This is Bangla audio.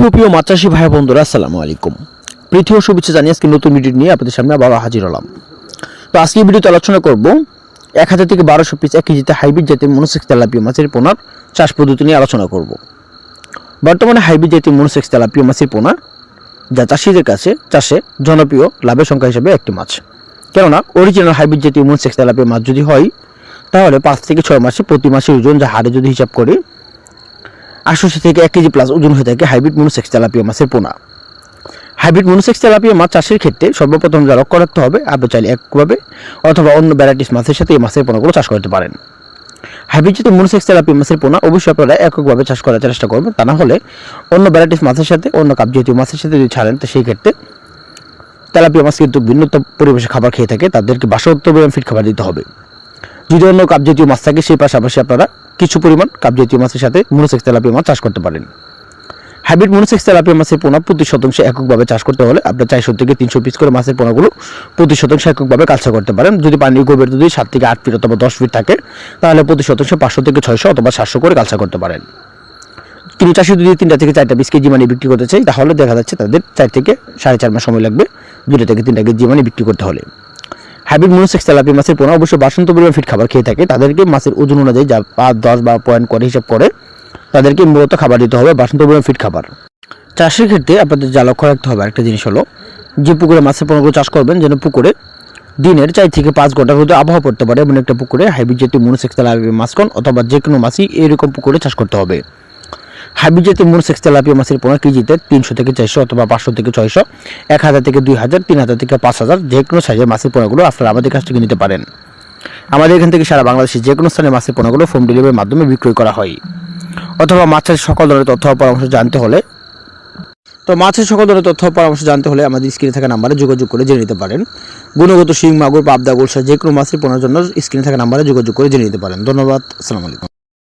সুপ্রিয় মাছ চাষী ভাই বন্ধুরা, আসসালামু আলাইকুম। প্রীতি ও শুভেচ্ছা জানিয়ে আজকে নতুন ভিডিও নিয়ে আপনাদের সামনে আবার হাজির হলাম। তো আজকে ভিডিওতে আলোচনা করব 1000 থেকে 1200 পিস 1 কেজিতে হাইব্রিড জাতের মনোসেক্স তেলাপিয়া মাছের পোনার চাষ পদ্ধতি নিয়ে আলোচনা করব। বর্তমানে হাইব্রিড জাতের মনোসেক্স তেলাপিয়া মাছের পোনা যা চাষিদের কাছে চাষে জনপ্রিয় লাভের সংখ্যা হিসেবে একটি মাছ। কেননা অরিজিনাল হাইব্রিড জাতীয় মনোসেক্স তেলাপিয়া মাছ যদি হয় তাহলে 5 থেকে 6 মাসে প্রতি মাসের ওজন যা হারে যদি হিসাব করি 800 থেকে 1 কেজি প্লাস ওজন হয়ে থাকে হাইব্রিড মনোসেক্স তেলাপিয়া মাছের পোনা। হাইব্রিড মনোসেক্স তেলাপিয়া মাছ চাষের ক্ষেত্রে সর্বপ্রথম যা লক্ষ্য রাখতে হবে, আপনি চাইলে এককভাবে অথবা অন্য ভ্যারাইটিস মাছের সাথে এই মাছের পোনাগুলো চাষ করতে পারেন। হাইব্রিড জাতীয় মনোসেক্স তেলাপিয়া মাছের পোনা অবশ্যই আপনারা এককভাবে চাষ করার চেষ্টা করবেন, তা না হলে অন্য ভ্যারাইটিস মাছের সাথে অন্য কাপ জাতীয় মাছের সাথে যদি ছাড়েন তো সেই ক্ষেত্রে তেলাপিয়া মাছ কিন্তু ভিন্ন পরিবেশে খাবার খেয়ে থাকে, তাদেরকে বাসত্ব ফিট খাবার দিতে হবে। যদি অন্য কাপ জাতীয় মাছ থাকে সেই পাশাপাশি আপনারা কিছু পরিমাণ কাপ জাতীয় মাছের সাথে মনোসেক্স তেলাপিয়া মাছ চাষ করতে পারেন। হাইব্রিড মনোসেক্স তেলাপিয়া মাছের পোনা প্রতি শতাংশে এককভাবে চাষ করতে হলে আপনার 400 থেকে 300 পিস করে মাছের পোনাগুলো প্রতি শতাংশে এককভাবে কালচার করতে পারেন। যদি পানির গভীর যদি 7 থেকে 8 ফিট অথবা 10 ফিট থাকে তাহলে প্রতি শতাংশে 500 থেকে 600 অথবা 700 করে কালচার করতে পারেন। কিন্তু চাষি যদি 3টা থেকে 4টা পিস কেজি মানে বিক্রি করতে চাই তাহলে দেখা যাচ্ছে তাদের 4 থেকে 4.5 মাস সময় লাগবে 2টা থেকে 3টা কেজি মানে বিক্রি করতে হলে। হাইব্রিড মনোসেক্স তেলাপিয়া মাছের পোনা অবশ্যই বাসন্ত পরিমাণ ফিট খাবার খেয়ে থাকে, তাদেরকে মাছের ওজন অনুযায়ী যা 5, 10 বা পয়েন্ট করে হিসাব করে তাদেরকে মূলত খাবার দিতে হবে বাসন্ত পরিমাণ ফিট খাবার। চাষের ক্ষেত্রে আপনাদের যা লক্ষ্য রাখতে হবে একটা জিনিস হলো, যে পুকুরে মাছের পোনাগুলো চাষ করবেন যেন পুকুরে দিনের 4 থেকে 5 ঘন্টার মধ্যে আবহাওয়া পড়তে পারে এমন একটা পুকুরে হাইব্রিড জাতীয় মনোসেক্স তেলাপিয়া মাছকন অথবা যে কোনো মাছই এরকম পুকুরে চাষ করতে হবে। হাইব্রিড জাতীয় মনোসেক্স তেলাপিয়া মাছের পোনা কেজিতে 300 থেকে 400 অথবা 500 থেকে 600, 1000 থেকে 2000, 3000 থেকে 5000 যে কোনো সাইজের মাছের পোনাগুলো আপনারা আমাদের কাছ থেকে নিতে পারেন। আমাদের এখান থেকে সারা বাংলাদেশে যে কোনো স্থানে মাছের পোনাগুলো হোম ডেলিভারির মাধ্যমে বিক্রয় করা হয়। অথবা মাছের সকল ধরনের তথ্য পরামর্শ জানতে হলে আমাদের স্ক্রিনে থাকা নাম্বারে যোগাযোগ করে জেনে নিতে পারেন। গুণগত শিং, মাগুর, পাবদা, গোলসা যে কোনো মাছের পোনার জন্য স্ক্রিনে থাকা নাম্বারে যোগাযোগ করে জেনে নিতে পারেন। ধন্যবাদ, আসসালামু আলাইকুম।